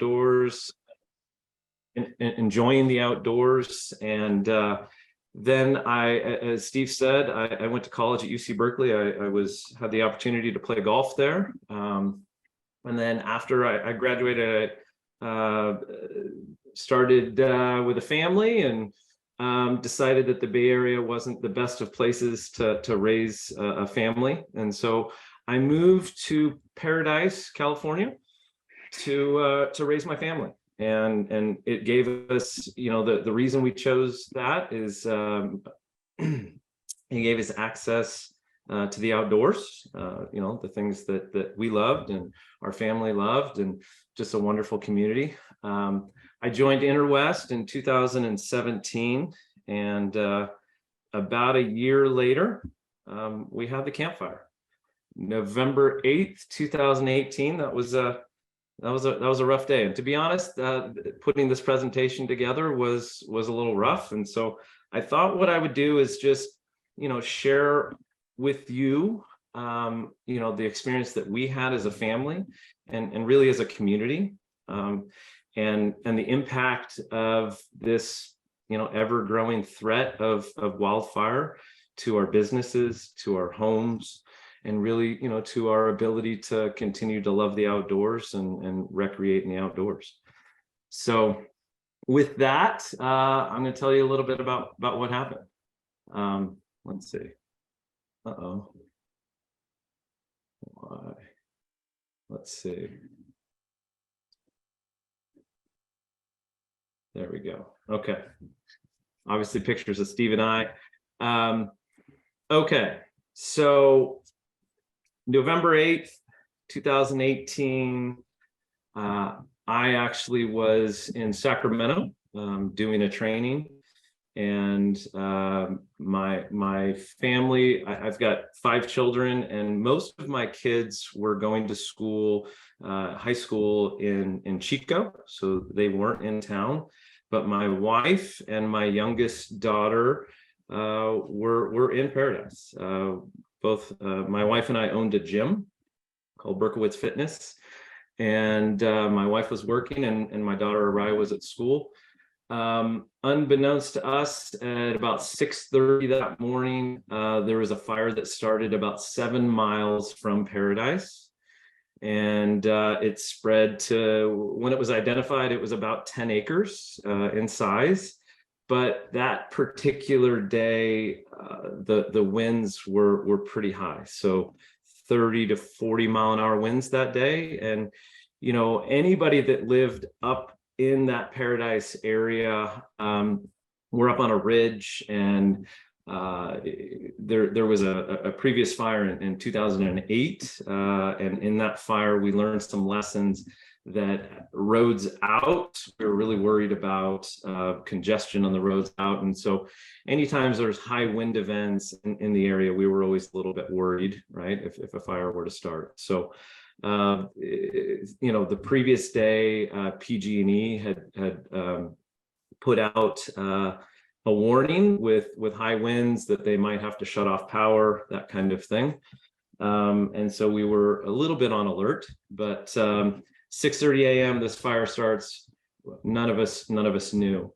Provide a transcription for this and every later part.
outdoors, enjoying the outdoors. And then as Steve said, I went to college at UC Berkeley. I had the opportunity to play golf there. And then after I graduated, I started with a family, and decided that the Bay Area wasn't the best of places to raise a family. And so I moved to Paradise, California, to raise my family. And it gave us, the reason we chose that is it gave us access to the outdoors, the things that we loved and our family loved, and just a wonderful community. I joined Interwest in 2017, and about a year later, we had the campfire. November 8th, 2018. That was a rough day. And to be honest, putting this presentation together was a little rough. And so I thought what I would do is just, share with you, the experience that we had as a family and really as a community, and the impact of this, ever-growing threat of wildfire to our businesses, to our homes, and really, to our ability to continue to love the outdoors and recreate in the outdoors. So with that, I'm going to tell you a little bit about what happened. Let's see. Why? Let's see. There we go. Okay. Obviously pictures of Steve and I. Okay. So November 8th, 2018, I actually was in Sacramento doing a training, and my family, I've got 5 children, and most of my kids were going to school, high school in Chico, so they weren't in town. But my wife and my youngest daughter were in Paradise. Both my wife and I owned a gym called Berkowitz Fitness, and my wife was working, and my daughter Araya was at school. Unbeknownst to us, at about 6:30 that morning, there was a fire that started about 7 miles from Paradise, and it spread to, when it was identified, it was about 10 acres in size. But that particular day, the winds were pretty high, so 30 to 40 mile an hour winds that day. And anybody that lived up in that Paradise area, we're up on a ridge, and there was a previous fire in 2008, and in that fire we learned some lessons. That roads out, we were really worried about congestion on the roads out. And so anytime there's high wind events in the area, we were always a little bit worried, right, if a fire were to start. So the previous day, PG&E had put out a warning with high winds that they might have to shut off power, that kind of thing. And so we were a little bit on alert, but 6:30 a.m. this fire starts. None of us knew.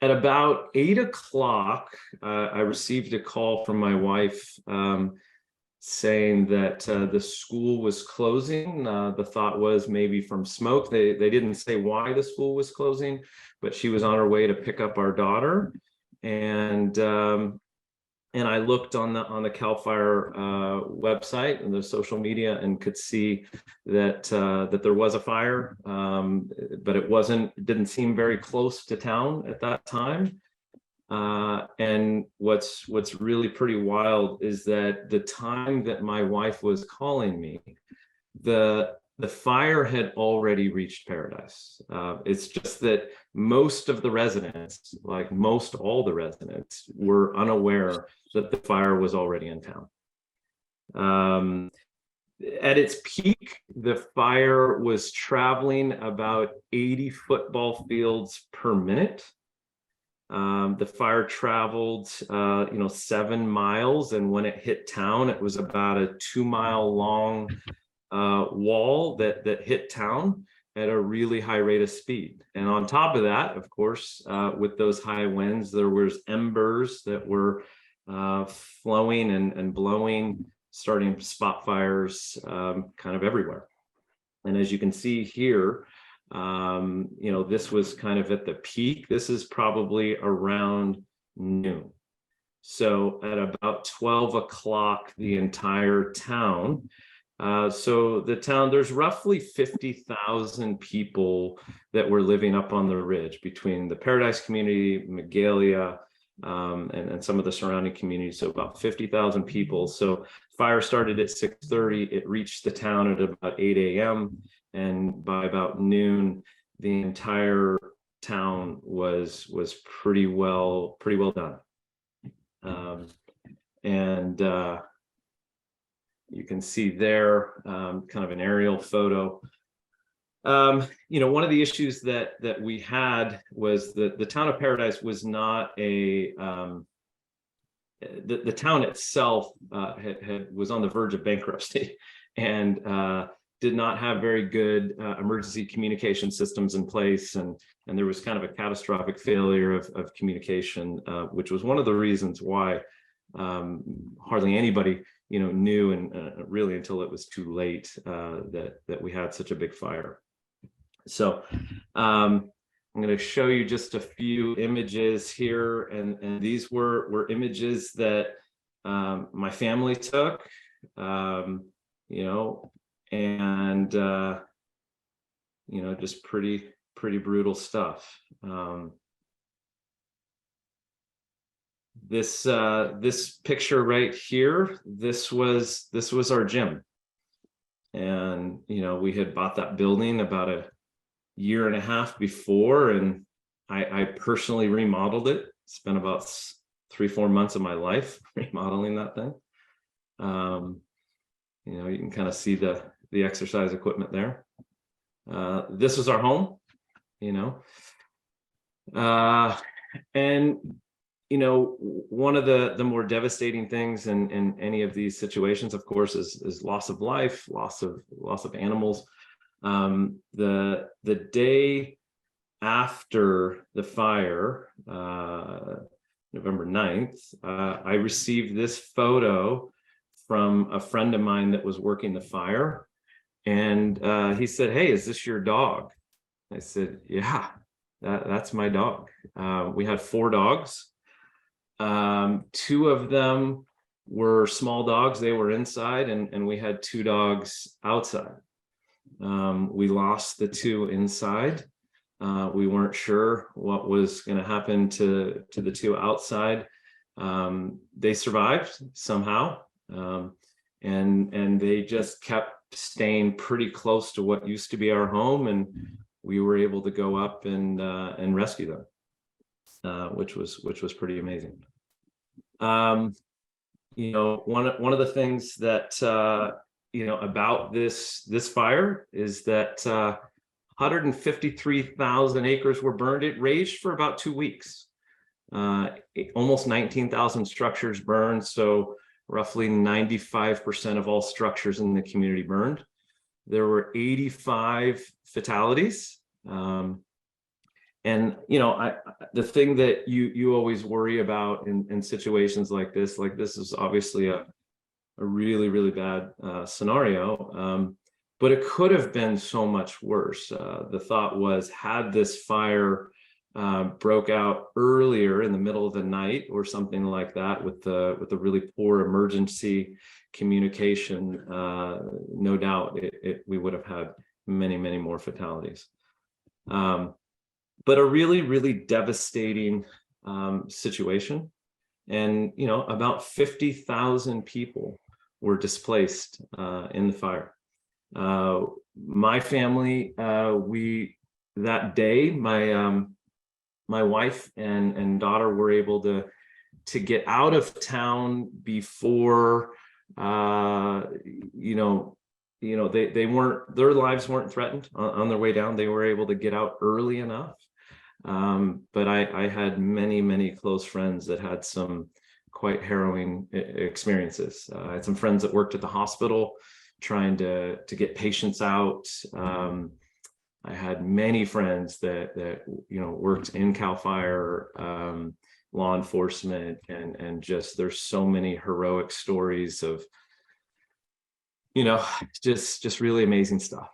At about 8 o'clock, I received a call from my wife saying that the school was closing. The thought was maybe from smoke. They didn't say why the school was closing, but she was on her way to pick up our daughter. And I looked on the CAL FIRE website and the social media, and could see that there was a fire, but it didn't seem very close to town at that time. And what's really pretty wild is that the time that my wife was calling me, the fire had already reached Paradise. It's just that most of the residents, like most all the residents, were unaware that the fire was already in town. At its peak, the fire was traveling about 80 football fields per minute. The fire traveled, 7 miles, and when it hit town, it was about a 2-mile long wall that hit town. at a really high rate of speed. And on top of that, of course, with those high winds, there was embers that were flowing and blowing, starting spot fires kind of everywhere. And as you can see here, this was kind of at the peak. This is probably around noon. So at about 12 o'clock, the entire town. So the town, there's roughly 50,000 people that were living up on the ridge between the Paradise community, Magalia, and some of the surrounding communities. So about 50,000 people. So fire started at 6:30. It reached the town at about 8 a.m. And by about noon, the entire town was pretty well done. You can see there kind of an aerial photo. One of the issues that we had was that the town of Paradise was not the town itself was on the verge of bankruptcy and did not have very good emergency communication systems in place, and there was kind of a catastrophic failure of communication, which was one of the reasons why hardly anybody knew, and really until it was too late, that we had such a big fire. So I'm going to show you just a few images here, and these were images that my family took, just pretty brutal stuff. This picture right here, this was our gym, and we had bought that building about a year and a half before, and I personally remodeled it. Spent about 3-4 months of my life remodeling that thing. You can kind of see the exercise equipment there. This was our home, and one of the more devastating things in any of these situations, of course, is loss of life, loss of animals. The day after the fire, November 9th, I received this photo from a friend of mine that was working the fire, and he said, "Hey, is this your dog?" I said, "Yeah, that's my dog." We had 4 dogs. 2 of them were small dogs. They were inside, and we had 2 dogs outside. We lost the 2 inside. We weren't sure what was going to happen to the 2 outside. They survived somehow, and they just kept staying pretty close to what used to be our home, and we were able to go up and rescue them, which was pretty amazing. One of the things that about this fire is that 153,000 acres were burned. It raged for about 2 weeks. Almost 19,000 structures burned, so roughly 95% of all structures in the community burned. There were 85 fatalities. And the thing that you always worry about in situations like this is obviously a really, really bad scenario, but it could have been so much worse. The thought was, had this fire broke out earlier in the middle of the night or something like that, with the really poor emergency communication, no doubt we would have had many, many more fatalities. But a really, really devastating situation. And, about 50,000 people were displaced in the fire. My family, that day, my wife and daughter were able to get out of town before, they weren't, their lives weren't threatened on their way down. They were able to get out early enough. But I had many, many close friends that had some quite harrowing experiences. I had some friends that worked at the hospital trying to get patients out. I had many friends that worked in CAL FIRE, law enforcement, and just there's so many heroic stories of just really amazing stuff.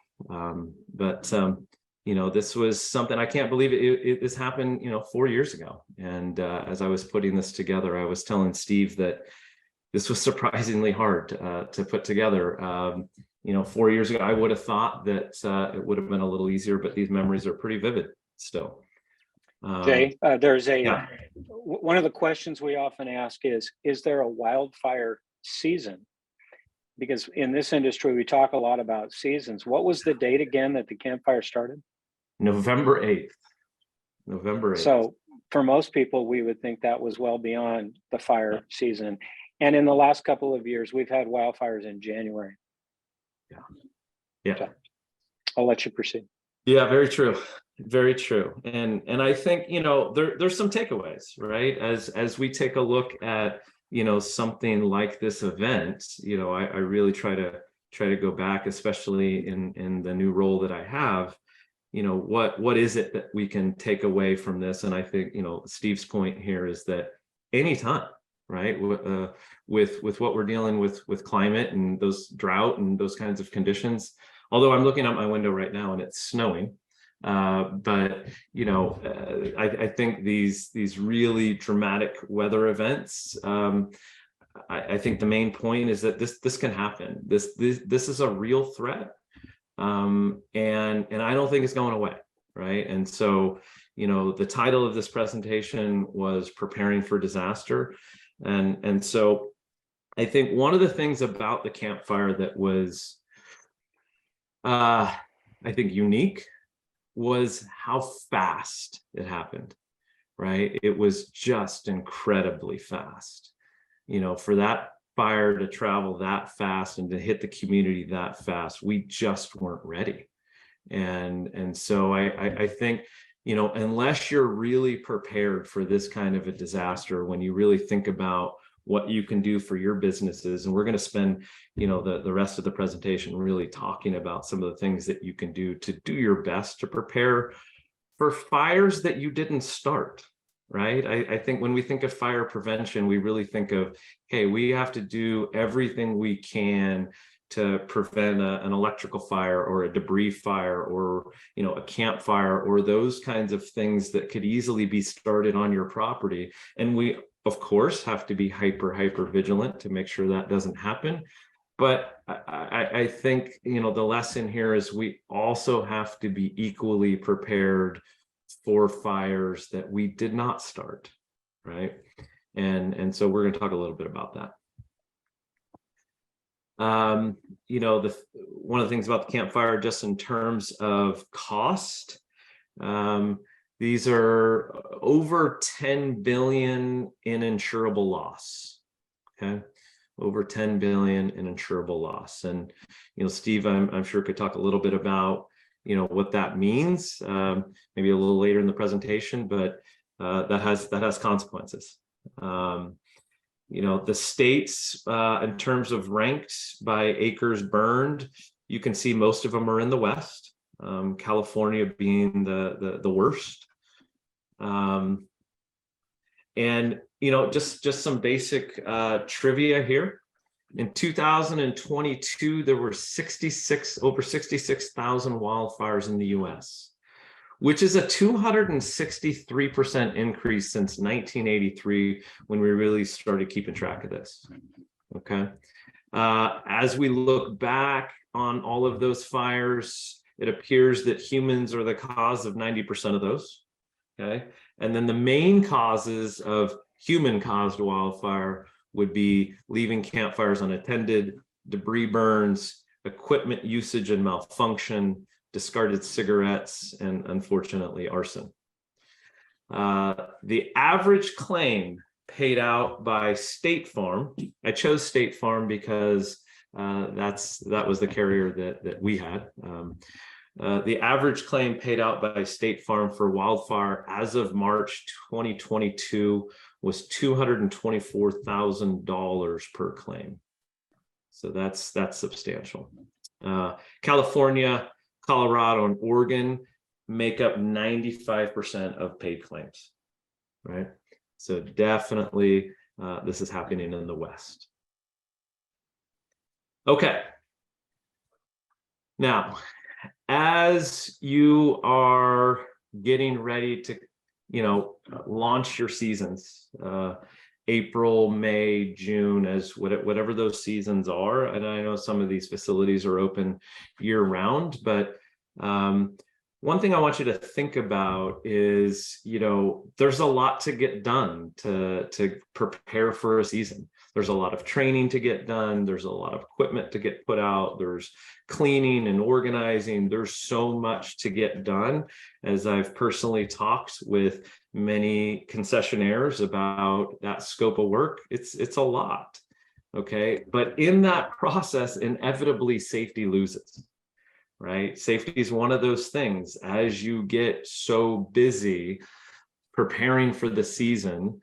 This was something I can't believe this happened 4 years ago. And as I was putting this together, I was telling Steve that this was surprisingly hard to put together. 4 years ago, I would have thought that it would have been a little easier, but these memories are pretty vivid still. Jay, one of the questions we often ask is there a wildfire season? Because in this industry, we talk a lot about seasons. What was the date again that the campfire started? November 8th. November 8th. So for most people, we would think that was well beyond the fire season. And in the last couple of years, we've had wildfires in January. Yeah. So I'll let you proceed. Yeah, very true. Very true. And I think, there's some takeaways, right? As we take a look at, something like this event, I really try to go back, especially in the new role that I have, what is it that we can take away from this? And I think, Steve's point here is that anytime, right, with what we're dealing with climate and those drought and those kinds of conditions, although I'm looking out my window right now and it's snowing, I think these really dramatic weather events, I think the main point is that this can happen. This is a real threat, and I don't think it's going away, right? And so the title of this presentation was Preparing for Disaster, and so I think one of the things about the campfire that was I think unique was how fast it happened, right? It was just incredibly fast. For that fire to travel that fast and to hit the community that fast, we just weren't ready. And so I think, unless you're really prepared for this kind of a disaster, when you really think about what you can do for your businesses, and we're going to spend the rest of the presentation really talking about some of the things that you can do to do your best to prepare for fires that you didn't start, right? I think when we think of fire prevention, we really think of, hey, we have to do everything we can to prevent an electrical fire or a debris fire or a campfire or those kinds of things that could easily be started on your property. And we of course have to be hyper vigilant to make sure that doesn't happen. But I think the lesson here is we also have to be equally prepared for fires that we did not start, right? And so we're going to talk a little bit about that. One of the things about the campfire, just in terms of cost, these are over 10 billion in insurable loss. Okay, over 10 billion in insurable loss. And Steve, I'm sure could talk a little bit about what that means, maybe a little later in the presentation, but that has consequences. The states, in terms of ranked by acres burned, you can see most of them are in the West, California being the worst. And just some basic trivia here. In 2022, there were over 66,000 wildfires in the US, which is a 263% increase since 1983, when we really started keeping track of this. Okay. As we look back on all of those fires, it appears that humans are the cause of 90% of those. Okay. And then the main causes of human-caused wildfire would be leaving campfires unattended, debris burns, equipment usage and malfunction, discarded cigarettes, and unfortunately arson. The average claim paid out by State Farm, I chose State Farm because that was the carrier that we had. The average claim paid out by State Farm for wildfire as of March 2022 was $224,000 per claim. So that's substantial. California, Colorado, and Oregon make up 95% of paid claims, right? So definitely this is happening in the West. Okay. Now, as you are getting ready to, launch your seasons, April, May, June, as whatever those seasons are. And I know some of these facilities are open year round, but one thing I want you to think about is, there's a lot to get done to prepare for a season. There's a lot of training to get done. There's a lot of equipment to get put out. There's cleaning and organizing. There's so much to get done. As I've personally talked with many concessionaires about that scope of work, it's a lot. Okay. But in that process, inevitably safety loses. Right? Safety is one of those things. As you get so busy preparing for the season,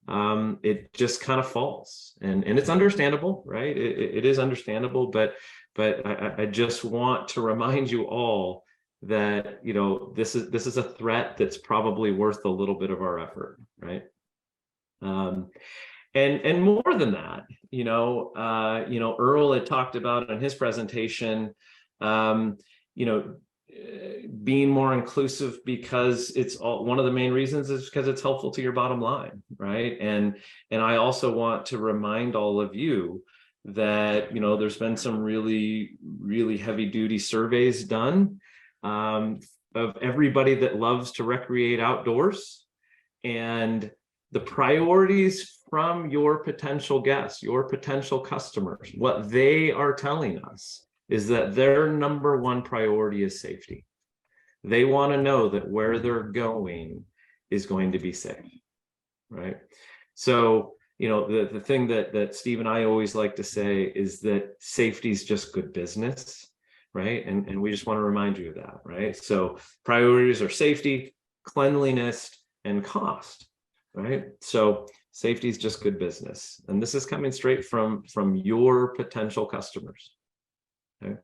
it just kind of falls, and it's understandable, right? It is understandable, but I just want to remind you all that this is a threat that's probably worth a little bit of our effort, right? And more than that, Earl had talked about in his presentation, being more inclusive, because it's one of the main reasons is because it's helpful to your bottom line, right? And I also want to remind all of you that there's been some really heavy duty surveys done of everybody that loves to recreate outdoors, and the priorities from your potential guests, your potential customers, what they are telling us is that their number one priority is safety. They want to know that where they're going is going to be safe, right? So, the thing that Steve and I always like to say is that safety is just good business, right? And we just want to remind you of that, right? So priorities are safety, cleanliness, and cost, right? So safety is just good business. And this is coming straight from your potential customers. Okay.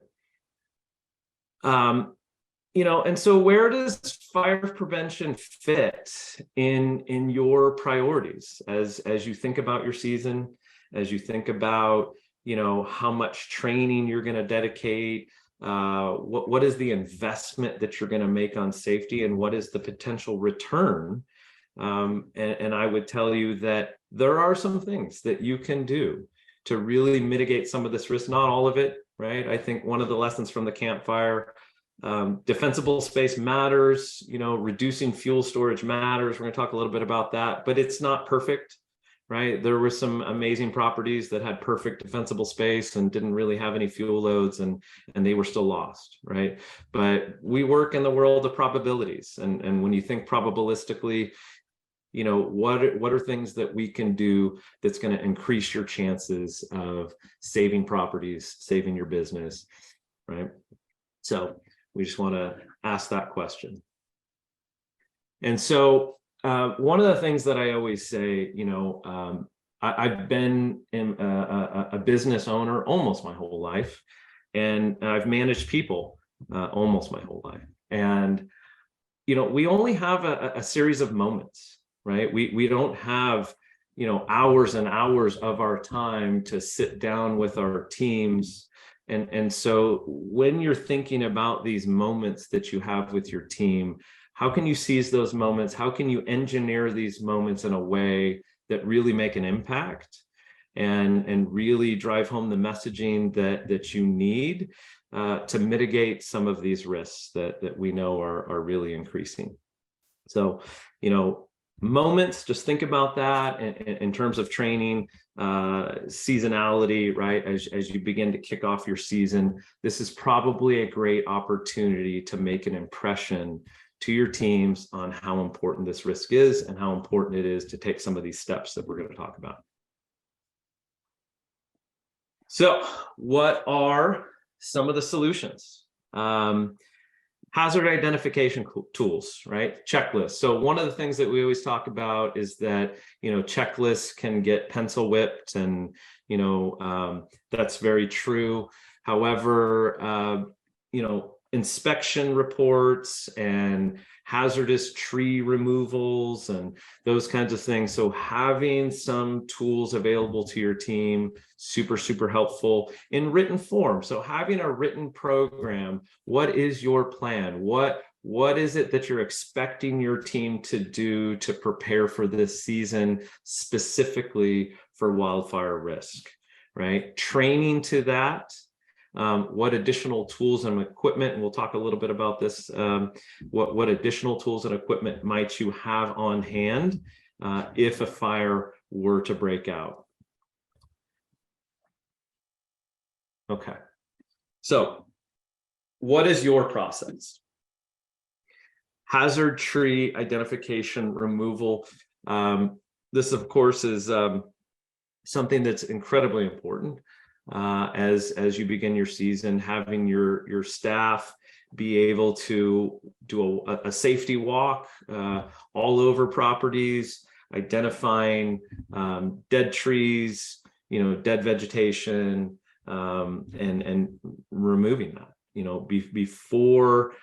And so where does fire prevention fit in your priorities as you think about your season, as you think about, how much training you're going to dedicate, what is the investment that you're going to make on safety, and what is the potential return? And I would tell you that there are some things that you can do to really mitigate some of this risk, not all of it, right? I think one of the lessons from the campfire, defensible space matters, reducing fuel storage matters. We're going to talk a little bit about that, but it's not perfect, right? There were some amazing properties that had perfect defensible space and didn't really have any fuel loads, and they were still lost, right? But we work in the world of probabilities. And when you think probabilistically, what are things that we can do that's going to increase your chances of saving properties, saving your business, right? So we just want to ask that question. And so one of the things that I always say, I've been a business owner almost my whole life, and I've managed people almost my whole life. And, we only have a series of moments, right? We don't have, hours and hours of our time to sit down with our teams. And so when you're thinking about these moments that you have with your team, how can you seize those moments? How can you engineer these moments in a way that really make an impact and really drive home the messaging that you need to mitigate some of these risks that we know are really increasing? So, moments, just think about that in terms of training, seasonality, right? As you begin to kick off your season, this is probably a great opportunity to make an impression to your teams on how important this risk is and how important it is to take some of these steps that we're going to talk about. So what are some of the solutions? Hazard identification tools, right? Checklists. So one of the things that we always talk about is that, checklists can get pencil whipped, and, that's very true. However, inspection reports and hazardous tree removals and those kinds of things. So having some tools available to your team, super, super helpful in written form. So having a written program, what is your plan? What is it that you're expecting your team to do to prepare for this season, specifically for wildfire risk, right? Training to that. What additional tools and equipment, and we'll talk a little bit about this, what additional tools and equipment might you have on hand if a fire were to break out? Okay, so what is your process? Hazard tree identification removal. This, of course, is something that's incredibly important. As you begin your season, having your staff be able to do a safety walk all over properties, identifying dead trees, dead vegetation, and removing that, before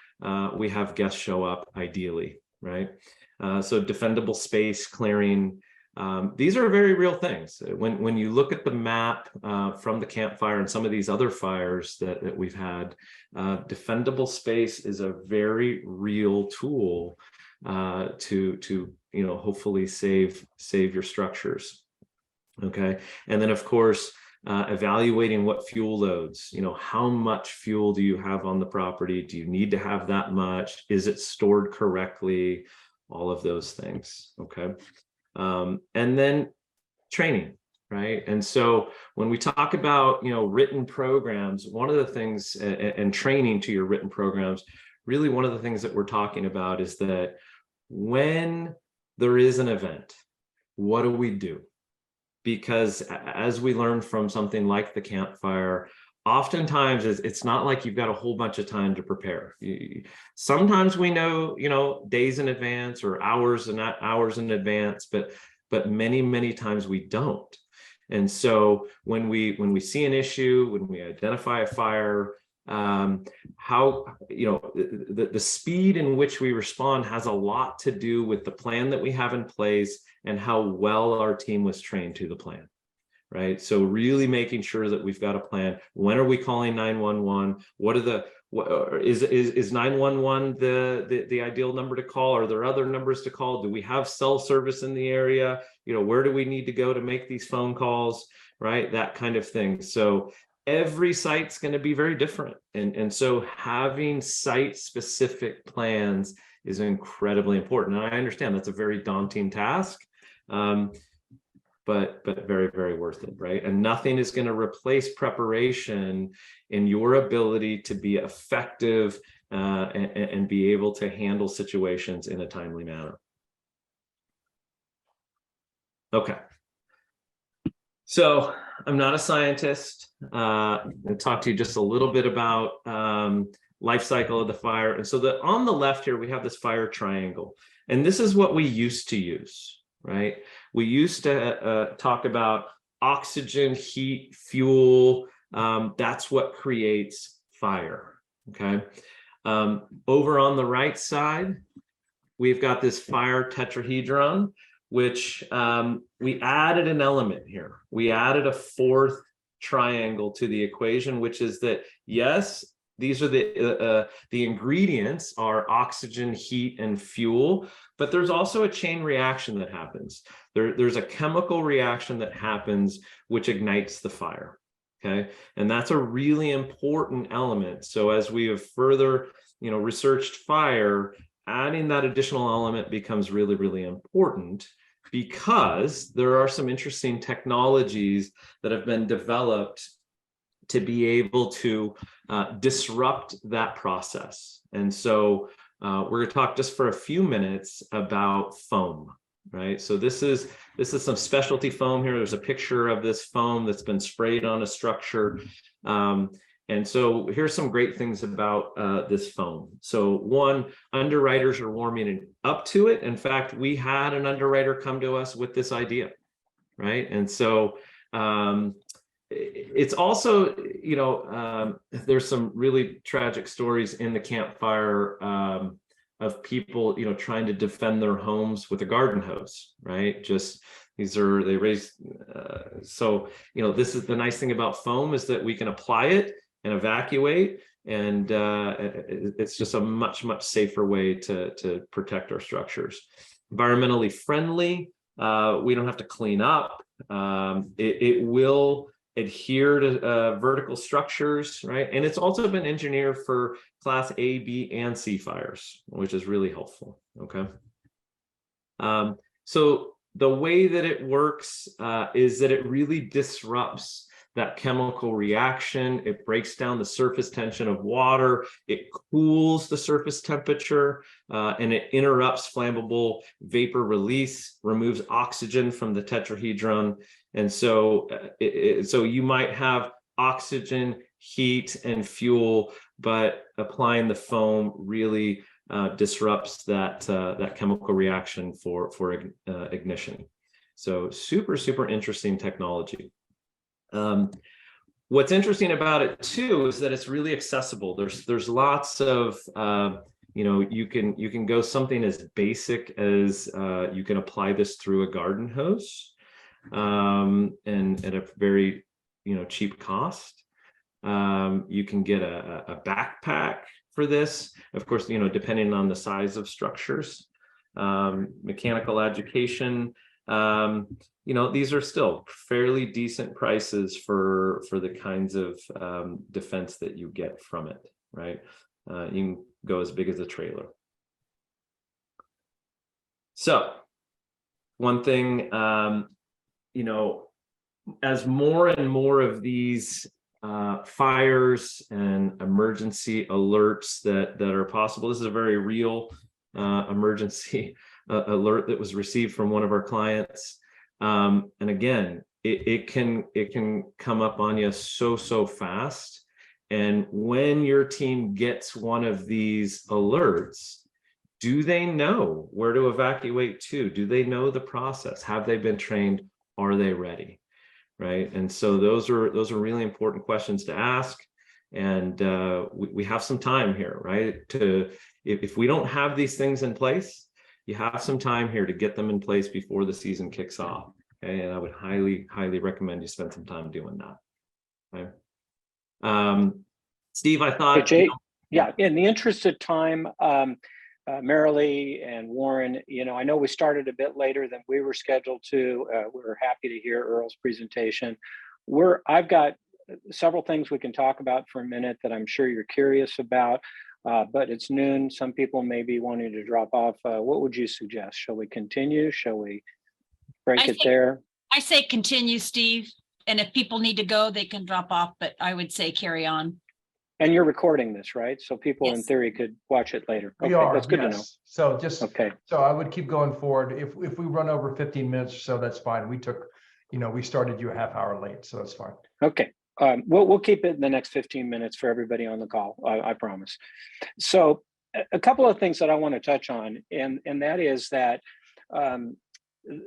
we have guests show up, ideally, right? So defendable space clearing. These are very real things. When you look at the map from the campfire and some of these other fires that we've had, defendable space is a very real tool to hopefully save your structures. Okay, and then of course evaluating what fuel loads. How much fuel do you have on the property? Do you need to have that much? Is it stored correctly? All of those things. Okay. And then training, right? And so when we talk about, written programs, one of the things, and training to your written programs, really one of the things that we're talking about is that when there is an event, what do we do? Because as we learned from something like the campfire, oftentimes it's not like you've got a whole bunch of time to prepare. Sometimes we know, days in advance or hours in advance, but many times we don't. And so when we see an issue, when we identify a fire, how the speed in which we respond has a lot to do with the plan that we have in place and how well our team was trained to the plan. Right. So really making sure that we've got a plan. When are we calling 911? Is 911 the ideal number to call? Are there other numbers to call? Do we have cell service in the area? Where do we need to go to make these phone calls? Right. That kind of thing. So every site's going to be very different. And so having site specific plans is incredibly important. And I understand that's a very daunting task. But very, very worth it, right? And nothing is going to replace preparation in your ability to be effective and be able to handle situations in a timely manner. Okay. So I'm not a scientist. I'll talk to you just a little bit about life cycle of the fire. And so on the left here, we have this fire triangle. And this is what we used to use, right? We used to talk about oxygen, heat, fuel. That's what creates fire, okay? Over on the right side, we've got this fire tetrahedron, which we added an element here. We added a fourth triangle to the equation, which is that, yes, these are the ingredients are oxygen, heat, and fuel, but there's also a chain reaction that happens. There's a chemical reaction that happens which ignites the fire, okay? And that's a really important element. So as we have further, researched fire, adding that additional element becomes really, really important because there are some interesting technologies that have been developed to be able to disrupt that process. And so we're going to talk just for a few minutes about foam, right? So this is some specialty foam here. There's a picture of this foam that's been sprayed on a structure. And so here's some great things about this foam. So one, underwriters are warming up to it. In fact, we had an underwriter come to us with this idea, right? And so it's also, there's some really tragic stories in the campfire of people, trying to defend their homes with a garden hose, right? Just they raise, so, this is the nice thing about foam, is that we can apply it and evacuate, and it's just a much, much safer way to protect our structures. Environmentally friendly, we don't have to clean up. It will adhere to vertical structures, right? And it's also been engineered for class A, B, and C fires, which is really helpful, okay? So the way that it works is that it really disrupts that chemical reaction. It breaks down the surface tension of water, it cools the surface temperature, and it interrupts flammable vapor release, removes oxygen from the tetrahedron. And so, so you might have oxygen, heat, and fuel, but applying the foam really disrupts that chemical reaction for ignition. So super, super interesting technology. What's interesting about it too is that it's really accessible. There's lots of you can go something as basic as you can apply this through a garden hose, and at a very cheap cost. You can get a backpack for this, of course, depending on the size of structures. Mechanical education, these are still fairly decent prices for the kinds of defense that you get from it, right? You can go as big as a trailer. So one thing, as more and more of these fires and emergency alerts that are possible, this is a very real emergency alert that was received from one of our clients. And again, it can come up on you so fast. And when your team gets one of these alerts, do they know where to evacuate to? Do they know the process? Have they been trained? Are they ready? Right. And so those are really important questions to ask. And we have some time here, right? If we don't have these things in place, you have some time here to get them in place before the season kicks off. Okay. And I would highly recommend you spend some time doing that. Okay. Steve, I thought, hey, Jay, yeah, in the interest of time, Marilee and Warren, I know we started a bit later than we were scheduled to. We're happy to hear Earl's presentation. I've got several things we can talk about for a minute that I'm sure you're curious about, but it's noon. Some people may be wanting to drop off. What would you suggest? Shall we continue? Shall we break it there? I say continue, Steve. And if people need to go, they can drop off, but I would say carry on. And you're recording this, right? So people Yes. in theory could watch it later. We Okay, are, that's good yes. to know. So just, okay. So I would keep going forward. If we run over 15 minutes or so, that's fine. We took, we started you a half hour late, so that's fine. Okay, we'll keep it in the next 15 minutes for everybody on the call, I promise. So a couple of things that I want to touch on, and that is that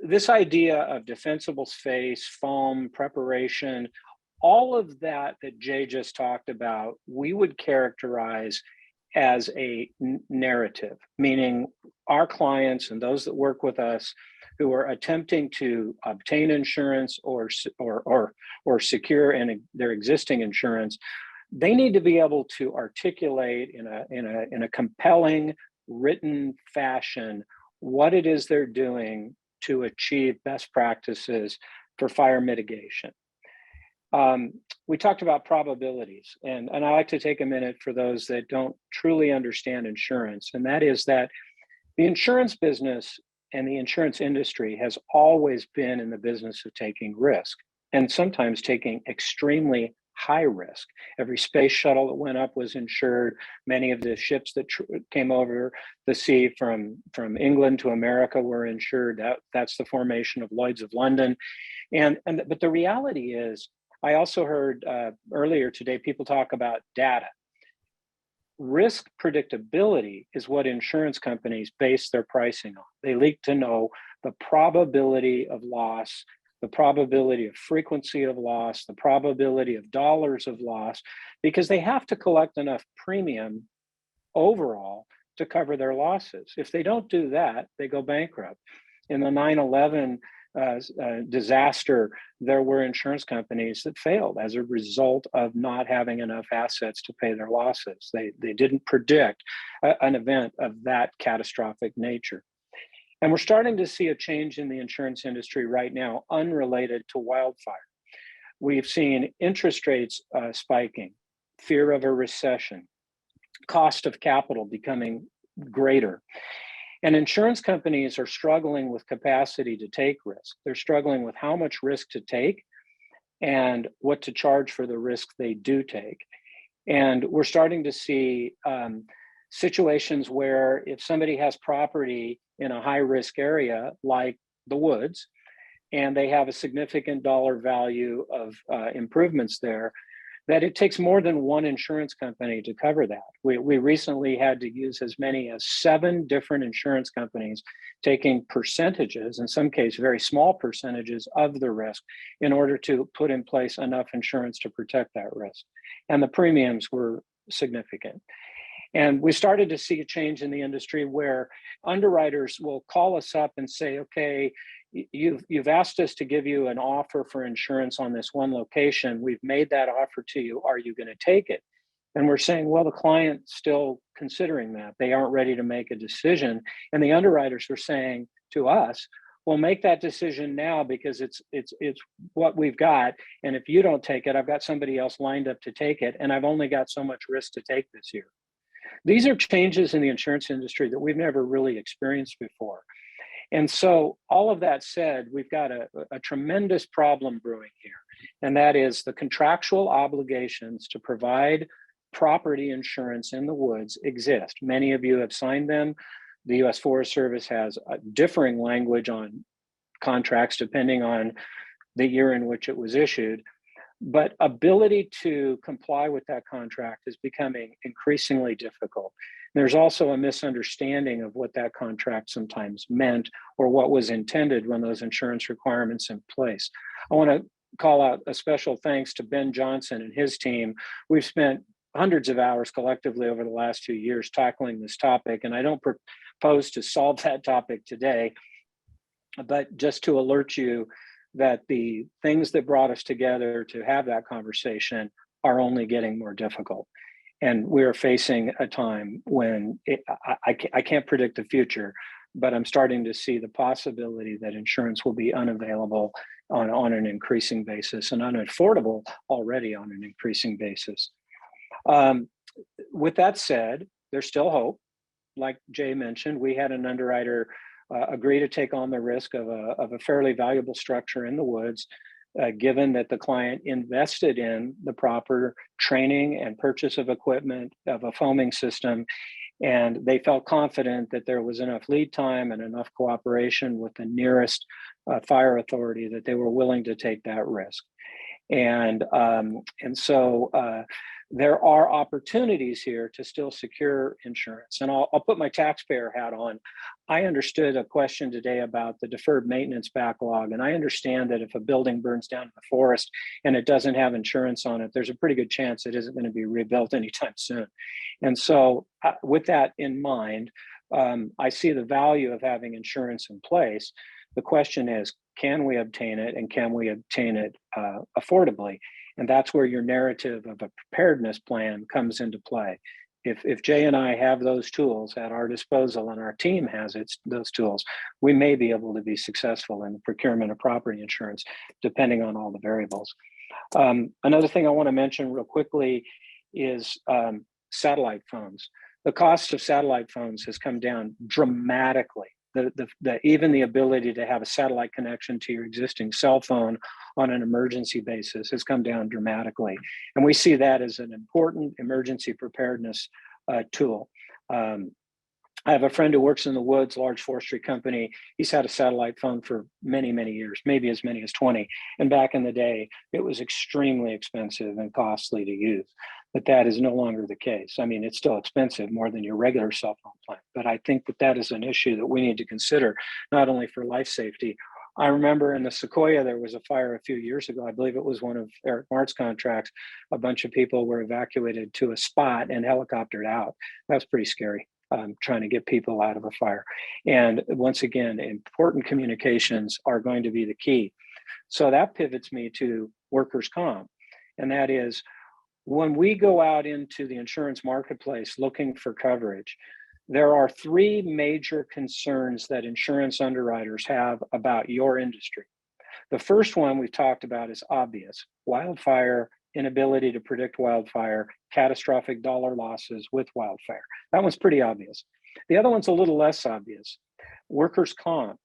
this idea of defensible space, foam, preparation, all of that Jay just talked about, we would characterize as a narrative, meaning our clients and those that work with us who are attempting to obtain insurance or secure their existing insurance, they need to be able to articulate in a compelling written fashion what it is they're doing to achieve best practices for fire mitigation. We talked about probabilities, and I like to take a minute for those that don't truly understand insurance, and that is that the insurance business and the insurance industry has always been in the business of taking risk, and sometimes taking extremely high risk. Every space shuttle that went up was insured. Many of the ships that came over the sea from England to America were insured. That's the formation of Lloyd's of London. But the reality is, I also heard earlier today people talk about data. Risk predictability is what insurance companies base their pricing on. They like to know the probability of loss the probability of frequency of loss, the probability of dollars of loss, because they have to collect enough premium overall to cover their losses. If they don't do that, they go bankrupt. In the 9/11 disaster, there were insurance companies that failed as a result of not having enough assets to pay their losses. They didn't predict an event of that catastrophic nature. And we're starting to see a change in the insurance industry right now, unrelated to wildfire. We've seen interest rates spiking, fear of a recession, cost of capital becoming greater. And insurance companies are struggling with capacity to take risk. They're struggling with how much risk to take and what to charge for the risk they do take. And we're starting to see situations where if somebody has property in a high risk area like the woods, and they have a significant dollar value of improvements there, that it takes more than one insurance company to cover that. We recently had to use as many as 7 different insurance companies taking percentages, in some cases very small percentages of the risk, in order to put in place enough insurance to protect that risk. And the premiums were significant. And we started to see a change in the industry where underwriters will call us up and say, okay, you've asked us to give you an offer for insurance on this one location. We've made that offer to you. Are you going to take it? And we're saying, well, the client's still considering that. They aren't ready to make a decision. And the underwriters were saying to us, well, make that decision now because it's what we've got. And if you don't take it, I've got somebody else lined up to take it. And I've only got so much risk to take this year. These are changes in the insurance industry that we've never really experienced before. And so all of that said, we've got a tremendous problem brewing here, and that is the contractual obligations to provide property insurance in the woods exist. Many of you have signed them. The U.S. Forest Service has a differing language on contracts depending on the year in which it was issued. But ability to comply with that contract is becoming increasingly difficult. There's also a misunderstanding of what that contract sometimes meant or what was intended when those insurance requirements in place. I want to call out a special thanks to Ben Johnson and his team. We've spent hundreds of hours collectively over the last 2 years tackling this topic, and I don't propose to solve that topic today, but just to alert you that the things that brought us together to have that conversation are only getting more difficult. And we're facing a time when I can't predict the future, but I'm starting to see the possibility that insurance will be unavailable on an increasing basis and unaffordable already on an increasing basis. With that said, there's still hope. Like Jay mentioned, we had an underwriter agree to take on the risk of a fairly valuable structure in the woods, given that the client invested in the proper training and purchase of equipment, of a foaming system, and they felt confident that there was enough lead time and enough cooperation with the nearest fire authority that they were willing to take that risk. And so there are opportunities here to still secure insurance. And I'll put my taxpayer hat on. I understood a question today about the deferred maintenance backlog. And I understand that if a building burns down in the forest and it doesn't have insurance on it, there's a pretty good chance it isn't going to be rebuilt anytime soon. And so with that in mind, I see the value of having insurance in place. The question is, can we obtain it, and can we obtain it affordably? And that's where your narrative of a preparedness plan comes into play. If Jay and I have those tools at our disposal and our team has those tools, we may be able to be successful in the procurement of property insurance, depending on all the variables. Another thing I want to mention real quickly is satellite phones. The cost of satellite phones has come down dramatically. Even the ability to have a satellite connection to your existing cell phone on an emergency basis has come down dramatically. And we see that as an important emergency preparedness tool. I have a friend who works in the woods, large forestry company. He's had a satellite phone for many, many years, maybe as many as 20. And back in the day, it was extremely expensive and costly to use. But that is no longer the case. I mean, it's still expensive, more than your regular cell phone plan. But I think that is an issue that we need to consider, not only for life safety, I remember in the Sequoia, there was a fire a few years ago. I believe it was one of Eric Mart's contracts. A bunch of people were evacuated to a spot and helicoptered out. That was pretty scary, trying to get people out of a fire. And once again, important communications are going to be the key. So that pivots me to workers' comp. And that is, when we go out into the insurance marketplace looking for coverage, there are three major concerns that insurance underwriters have about your industry. The first one we've talked about is obvious: wildfire, inability to predict wildfire, catastrophic dollar losses with wildfire. That one's pretty obvious. The other one's a little less obvious: workers' comp.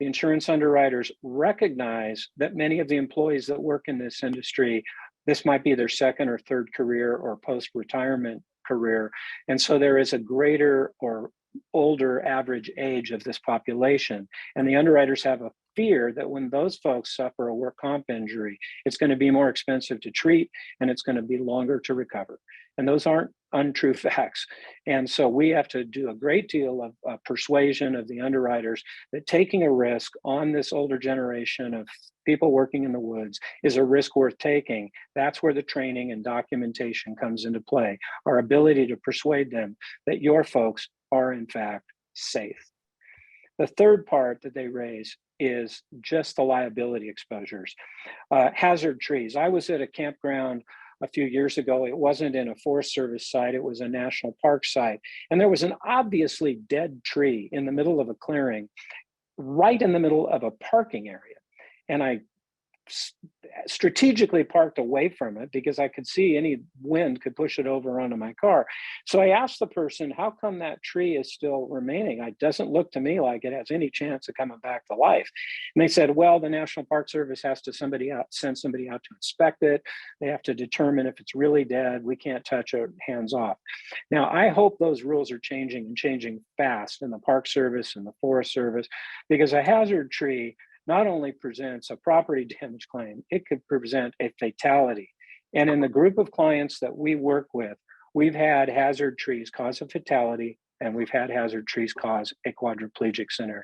The insurance underwriters recognize that many of the employees that work in this industry, this might be their second or third career or post-retirement career. And so there is a greater or older average age of this population. And the underwriters have a fear that when those folks suffer a work comp injury, it's going to be more expensive to treat and it's going to be longer to recover. And those aren't untrue facts. And so we have to do a great deal of persuasion of the underwriters that taking a risk on this older generation of people working in the woods is a risk worth taking. That's where the training and documentation comes into play, our ability to persuade them that your folks are in fact safe. The third part that they raise is just the liability exposures. Hazard trees. I was at a campground a few years ago. It wasn't in a Forest Service site, it was a national park site. And there was an obviously dead tree in the middle of a clearing, right in the middle of a parking area. And I strategically parked away from it because I could see any wind could push it over onto my car. So I asked the person, how come that tree is still remaining? It doesn't look to me like it has any chance of coming back to life. And they said, well, the National Park Service has to send somebody out to inspect it. They have to determine if it's really dead. We can't touch it, hands off. Now, I hope those rules are changing and changing fast in the Park Service and the Forest Service, because a hazard tree not only presents a property damage claim, it could present a fatality. And in the group of clients that we work with, we've had hazard trees cause a fatality, and we've had hazard trees cause a quadriplegic scenario.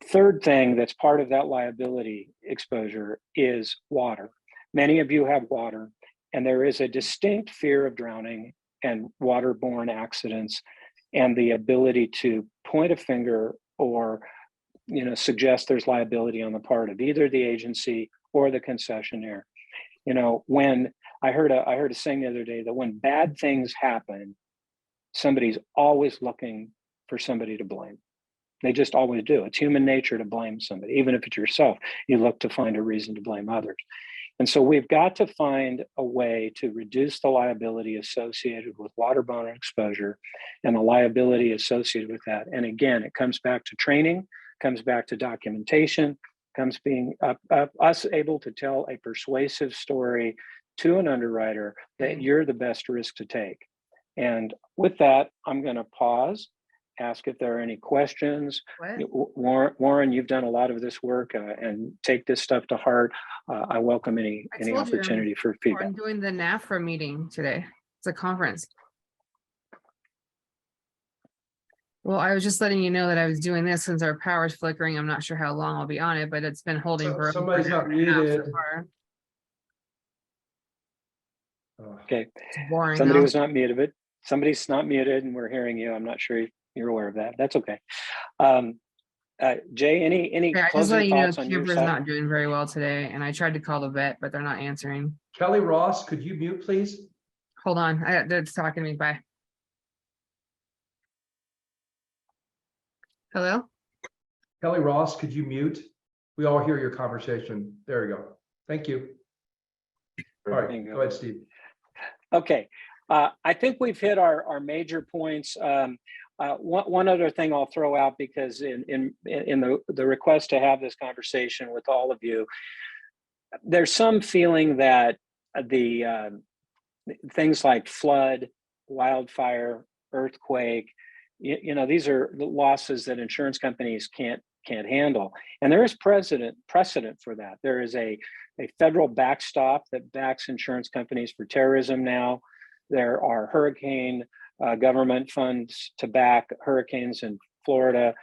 Third thing that's part of that liability exposure is water. Many of you have water, and there is a distinct fear of drowning and waterborne accidents, and the ability to point a finger or suggest there's liability on the part of either the agency or the concessionaire. When I heard a saying the other day that when bad things happen, somebody's always looking for somebody to blame. They just always do. It's human nature to blame somebody. Even if it's yourself, you look to find a reason to blame others. And so we've got to find a way to reduce the liability associated with waterborne exposure and the liability associated with that. And again, it comes back to training, comes back to documentation, comes being us able to tell a persuasive story to an underwriter that you're the best risk to take. And with that, I'm going to pause, ask if there are any questions. Warren, you've done a lot of this work and take this stuff to heart. I welcome any opportunity for feedback. I'm doing the NFRA meeting today. It's a conference. Well, I was just letting you know that I was doing this since our power's flickering. I'm not sure how long I'll be on it, but it's been holding for Somebody's not an hour muted. so far. Okay. It's boring. Somebody though. was not muted, but somebody's not muted and we're hearing you. I'm not sure you're aware of that. That's okay. Jay, any Yeah, I just closing let you know thoughts on your Camper's side? not doing very well today, and I tried to call the vet, but they're not answering. Kelly Ross, could you mute, please? Hold on, they're talking to me. Bye. Hello? Kelly Ross, could you mute? We all hear your conversation. There you go. Thank you. All right, go ahead, Steve. Okay, I think we've hit our major points. One other thing I'll throw out, because in the request to have this conversation with all of you, there's some feeling that the things like flood, wildfire, earthquake, these are the losses that insurance companies can't handle. And there is precedent for that. There is a federal backstop that backs insurance companies for terrorism now. There are hurricane government funds to back hurricanes and Florida.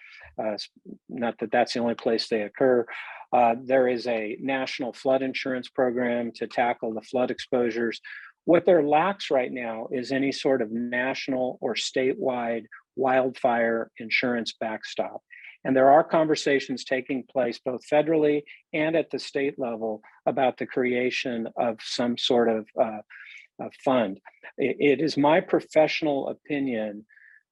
Not that that's the only place they occur. There is a national flood insurance program to tackle the flood exposures. What there lacks right now is any sort of national or statewide wildfire insurance backstop. And there are conversations taking place both federally and at the state level about the creation of some sort of fund. It is my professional opinion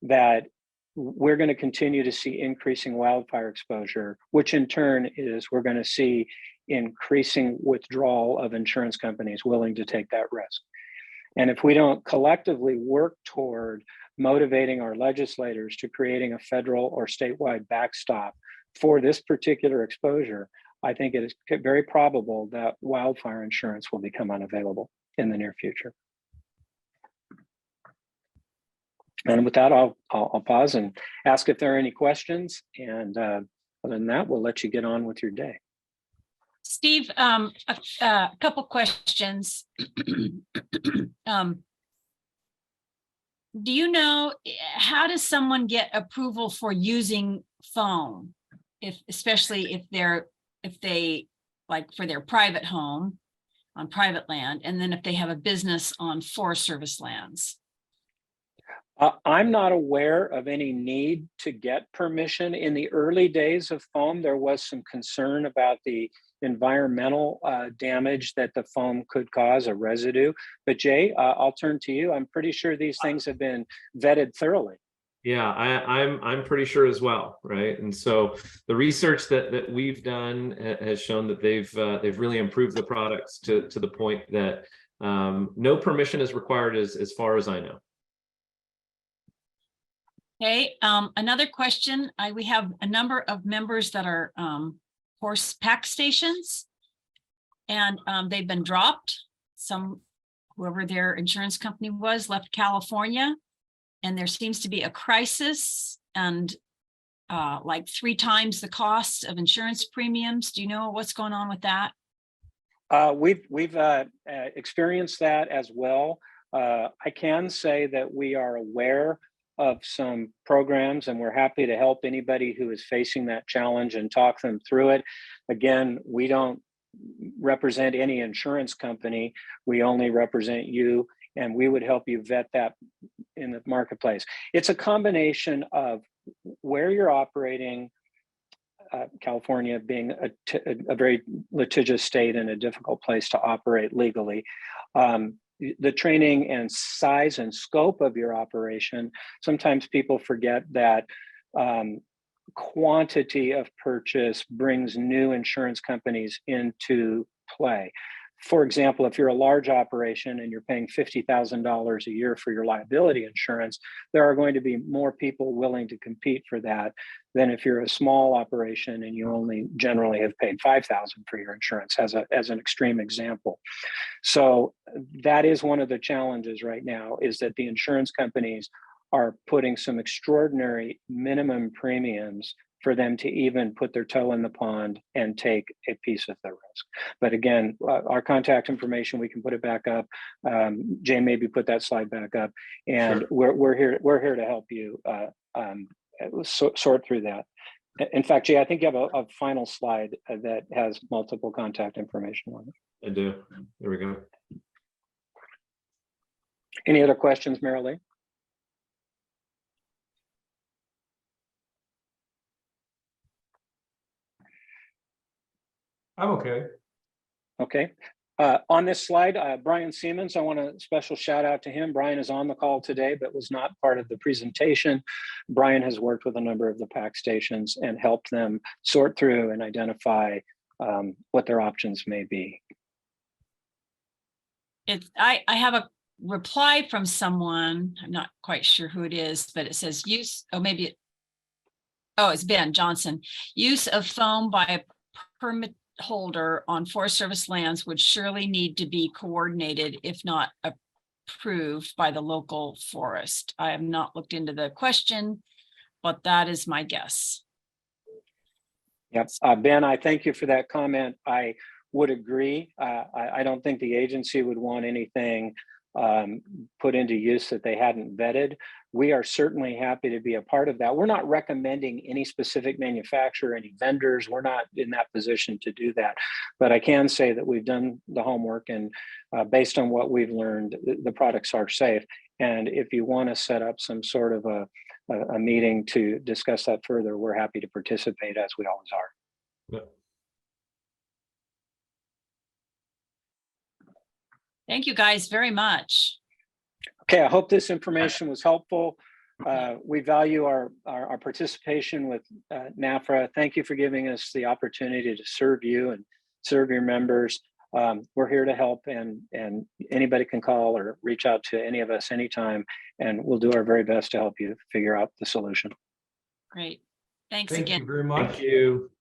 that we're going to continue to see increasing wildfire exposure, which in turn is we're going to see increasing withdrawal of insurance companies willing to take that risk. And if we don't collectively work toward motivating our legislators to creating a federal or statewide backstop for this particular exposure, I think it is very probable that wildfire insurance will become unavailable in the near future. And with that, I'll pause and ask if there are any questions. And other than that, we'll let you get on with your day. Steve, a couple questions. Do you know, how does someone get approval for using foam? Especially if they like for their private home on private land, and then if they have a business on Forest Service lands? I'm not aware of any need to get permission. In the early days of foam, there was some concern about the environmental damage that the foam could cause, a residue. But Jay, I'll turn to you. I'm pretty sure these things have been vetted thoroughly. Yeah, I'm pretty sure as well, right? And so the research that we've done has shown that they've really improved the products to the point that no permission is required as far as I know. Okay, another question. We have a number of members that are horse pack stations, and they've been dropped. Whoever their insurance company was left California, and there seems to be a crisis and like 3 times the cost of insurance premiums. Do you know what's going on with that? We've experienced that as well. I can say that we are aware of some programs, and we're happy to help anybody who is facing that challenge and talk them through it. Again, we don't represent any insurance company. We only represent you, and we would help you vet that in the marketplace. It's a combination of where you're operating, California being a very litigious state and a difficult place to operate legally. The training and size and scope of your operation. Sometimes people forget that quantity of purchase brings new insurance companies into play. For example, if you're a large operation and you're paying $50,000 a year for your liability insurance, there are going to be more people willing to compete for that than if you're a small operation and you only generally have paid $5,000 for your insurance, as an extreme example. So that is one of the challenges right now, is that the insurance companies are putting some extraordinary minimum premiums for them to even put their toe in the pond and take a piece of the risk. But again, our contact information, we can put it back up. Jay, maybe put that slide back up, and sure. we're here to help you sort through that. In fact, Jay, I think you have a final slide that has multiple contact information on it. I do. There we go. Any other questions, Marilee? I'm okay. Okay. On this slide, Brian Siemens, I want a special shout out to him. Brian is on the call today, but was not part of the presentation. Brian has worked with a number of the PAC stations and helped them sort through and identify what their options may be. I have a reply from someone. I'm not quite sure who it is, but it says it's Ben Johnson. Use of foam by a permit holder on Forest Service lands would surely need to be coordinated, if not approved by the local forest. I have not looked into the question, but that is my guess. Yep. Ben, I thank you for that comment. I would agree. I don't think the agency would want anything put into use that they hadn't vetted. we are certainly happy to be a part of that. We're not recommending any specific manufacturer, any vendors. We're not in that position to do that. But I can say that we've done the homework, and based on what we've learned, the products are safe. And if you want to set up some sort of a meeting to discuss that further, we're happy to participate, as we always are. Thank you guys very much. Okay, I hope this information was helpful. We value our participation with NFRA. Thank you for giving us the opportunity to serve you and serve your members. We're here to help, and anybody can call or reach out to any of us anytime, and we'll do our very best to help you figure out the solution. Great. Thanks Thank again. you very much. Thank you.